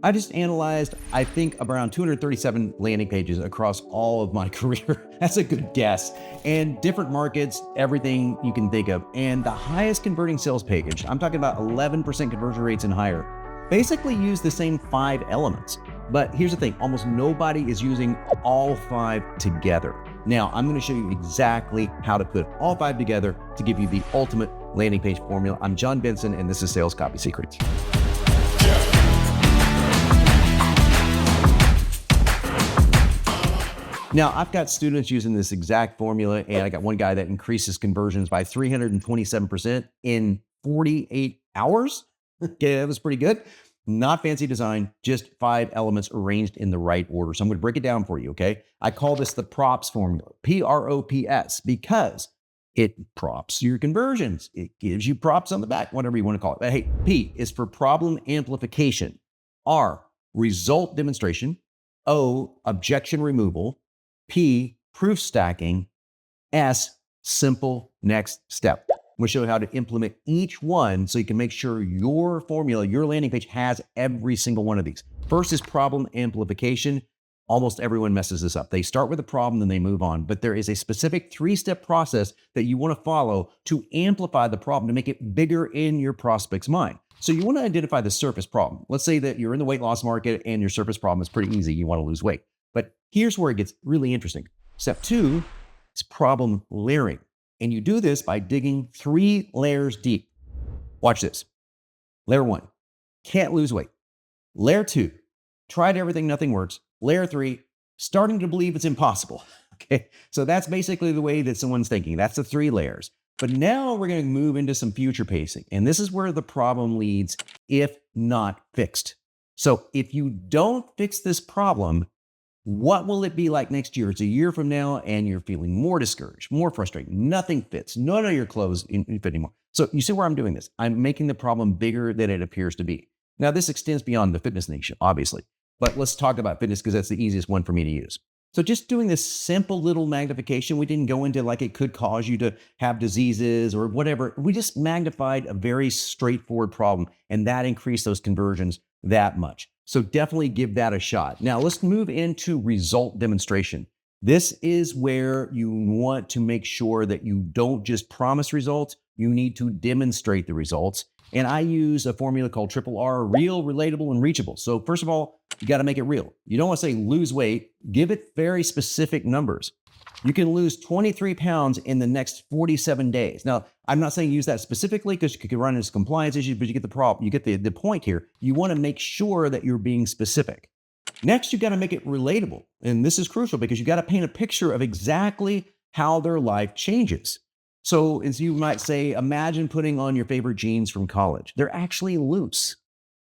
I just analyzed, I think, around 237 landing pages across all of my career. That's a good guess. And different markets, everything you can think of. And the highest converting sales page, I'm talking about 11% conversion rates and higher, basically use the same 5 elements. But here's the thing, almost nobody is using all 5 together. Now, I'm going to show you exactly how to put all 5 together to give you the ultimate landing page formula. I'm John Benson, and this is Sales Copy Secrets. Now, I've got students using this exact formula, and I got one guy that increases conversions by 327% in 48 hours. Okay, that was pretty good. Not fancy design, just 5 elements arranged in the right order. So I'm going to break it down for you, okay? I call this the props formula, P-R-O-P-S, because it props your conversions. It gives you props on the back, whatever you want to call it. But hey, P is for problem amplification. R, result demonstration. O, objection removal. P, proof stacking. S, simple next step. I'm going to show you how to implement each one so you can make sure your formula, your landing page has every single one of these. First is problem amplification. Almost everyone messes this up. They start with a problem, then they move on. But there is a specific 3-step process that you want to follow to amplify the problem, to make it bigger in your prospect's mind. So you want to identify the surface problem. Let's say that you're in the weight loss market and your surface problem is pretty easy. You want to lose weight. But here's where it gets really interesting. Step 2 is problem layering. And you do this by digging 3 layers deep. Watch this. Layer 1, can't lose weight. Layer 2, tried everything, nothing works. Layer 3, starting to believe it's impossible. Okay, so that's basically the way that someone's thinking. That's the 3 layers. But now we're going to move into some future pacing. And this is where the problem leads if not fixed. So if you don't fix this problem, what will it be like next year? It's a year from now, and you're feeling more discouraged, more frustrated. Nothing fits. None of your clothes fit anymore. So you see where I'm doing this? I'm making the problem bigger than it appears to be. Now, this extends beyond the fitness niche, obviously. But let's talk about fitness because that's the easiest one for me to use. So just doing this simple little magnification, we didn't go into like it could cause you to have diseases or whatever. We just magnified a very straightforward problem, and that increased those conversions that much. So definitely give that a shot. Now let's move into result demonstration. This is where you want to make sure that you don't just promise results, you need to demonstrate the results. And I use a formula called triple R, real, relatable, and reachable. So first of all, you got to make it real. You don't want to say lose weight, give it very specific numbers. You can lose 23 pounds in the next 47 days. Now, I'm not saying use that specifically because you could run into compliance issues, but you get the problem. You get the point here. You want to make sure that you're being specific. Next, you got to make it relatable. And this is crucial because you got to paint a picture of exactly how their life changes. So as you might say, imagine putting on your favorite jeans from college. They're actually loose.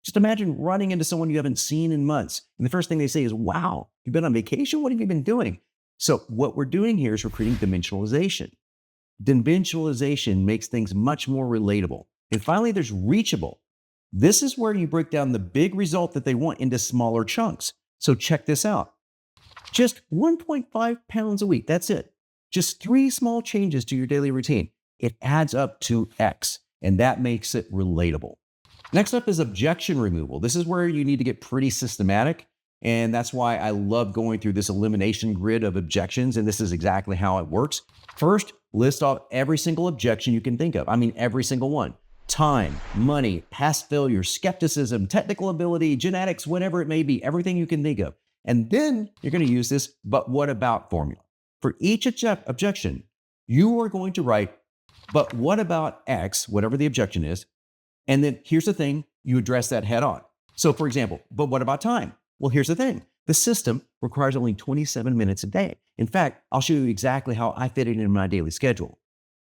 Just imagine running into someone you haven't seen in months. And the first thing they say is, wow, you've been on vacation? What have you been doing? So what we're doing here is we're creating dimensionalization. Dimensionalization makes things much more relatable. And finally, there's reachable. This is where you break down the big result that they want into smaller chunks. So check this out. Just 1.5 pounds a week. That's it. Just 3 small changes to your daily routine. It adds up to X, and that makes it relatable. Next up is objection removal. This is where you need to get pretty systematic. And that's why I love going through this elimination grid of objections. And this is exactly how it works. First, list off every single objection you can think of. I mean, every single one. Time, money, past failure, skepticism, technical ability, genetics, whatever it may be, everything you can think of. And then you're going to use this but what about formula. For each objection, you are going to write, but what about X, whatever the objection is. And then here's the thing, you address that head on. So for example, but what about time? Well, here's the thing. The system requires only 27 minutes a day. In fact, I'll show you exactly how I fit it in my daily schedule.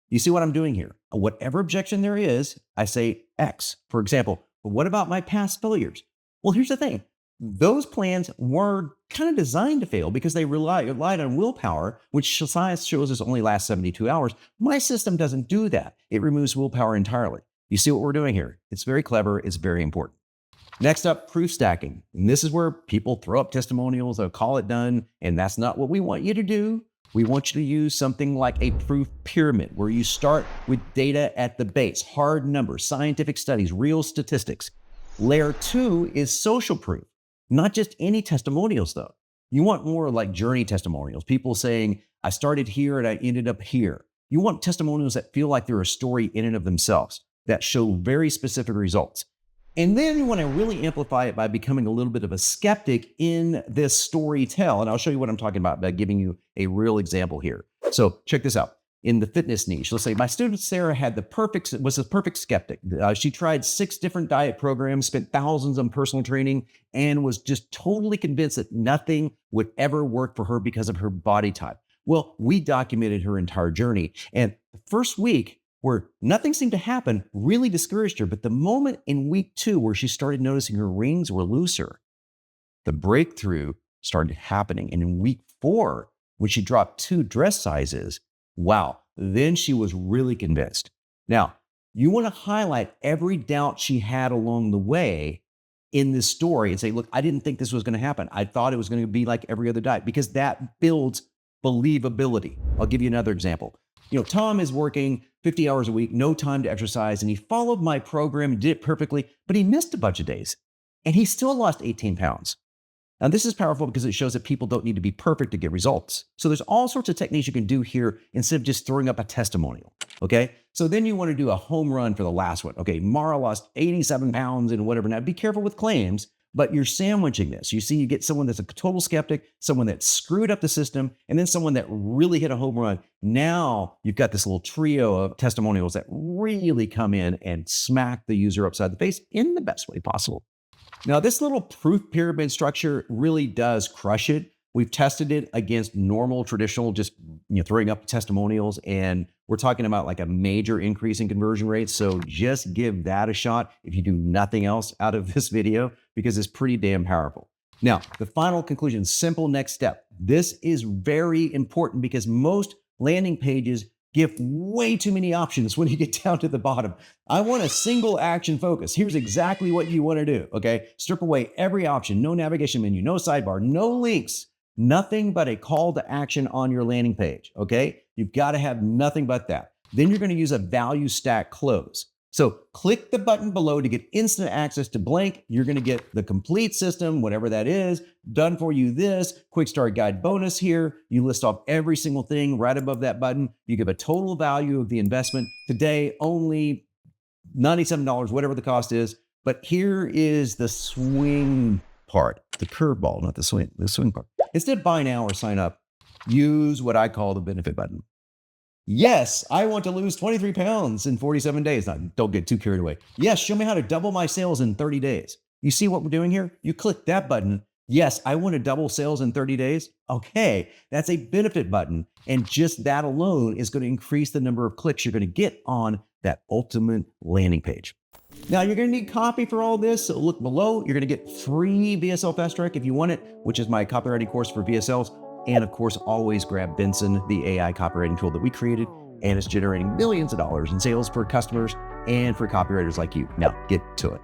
You see what I'm doing here? Whatever objection there is, I say X. For example, but what about my past failures? Well, here's the thing. Those plans were kind of designed to fail because they relied on willpower, which science shows us only lasts 72 hours. My system doesn't do that. It removes willpower entirely. You see what we're doing here? It's very clever. It's very important. Next up, proof stacking. And this is where people throw up testimonials, they'll call it done, and that's not what we want you to do. We want you to use something like a proof pyramid where you start with data at the base, hard numbers, scientific studies, real statistics. Layer 2 is social proof. Not just any testimonials though. You want more like journey testimonials, people saying, I started here and I ended up here. You want testimonials that feel like they're a story in and of themselves, that show very specific results. And then you want to really amplify it by becoming a little bit of a skeptic in this story tell. And I'll show you what I'm talking about by giving you a real example here. So check this out. In the fitness niche, let's say my student Sarah was a perfect skeptic. She tried 6 different diet programs, spent thousands on personal training, and was just totally convinced that nothing would ever work for her because of her body type. Well, we documented her entire journey. And the first week where nothing seemed to happen really discouraged her. But the moment in week 2 where she started noticing her rings were looser, the breakthrough started happening. And in week 4, when she dropped 2 dress sizes, wow, then she was really convinced. Now, you want to highlight every doubt she had along the way in this story and say, look, I didn't think this was going to happen. I thought it was going to be like every other diet, because that builds believability. I'll give you another example. Tom is working 50 hours a week, no time to exercise, and he followed my program and did it perfectly, but he missed a bunch of days and he still lost 18 pounds. Now, this is powerful because it shows that people don't need to be perfect to get results. So there's all sorts of techniques you can do here instead of just throwing up a testimonial, okay? So then you want to do a home run for the last one. Okay, Mara lost 87 pounds and whatever. Now, be careful with claims, but you're sandwiching this. You see, you get someone that's a total skeptic, someone that screwed up the system, and then someone that really hit a home run. Now you've got this little trio of testimonials that really come in and smack the user upside the face in the best way possible. Now, this little proof pyramid structure really does crush it. We've tested it against normal, traditional, just throwing up testimonials, and we're talking about like a major increase in conversion rates. So just give that a shot if you do nothing else out of this video, because it's pretty damn powerful. Now, the final conclusion, simple next step. This is very important because most landing pages give way too many options when you get down to the bottom. I want a single action focus. Here's exactly what you want to do, okay? Strip away every option, no navigation menu, no sidebar, no links, nothing but a call to action on your landing page, okay? You've got to have nothing but that. Then you're going to use a value stack close. So click the button below to get instant access to blank. You're going to get the complete system, whatever that is, done for you this, quick start guide bonus here. You list off every single thing right above that button. You give a total value of the investment. Today, only $97, whatever the cost is. But here is the swing part, the curveball, not the swing part. Instead of buy now or sign up, use what I call the benefit button. Yes, I want to lose 23 pounds in 47 days. Now, don't get too carried away. Yes, show me how to double my sales in 30 days. You see what we're doing here? You click that button. Yes, I want to double sales in 30 days. Okay, that's a benefit button. And just that alone is going to increase the number of clicks you're going to get on that ultimate landing page. Now, you're going to need copy for all this. So look below. You're going to get free VSL Fast Track if you want it, which is my copywriting course for VSLs. And of course, always grab Benson, the AI copywriting tool that we created, and it's generating millions of dollars in sales for customers and for copywriters like you. Now, get to it.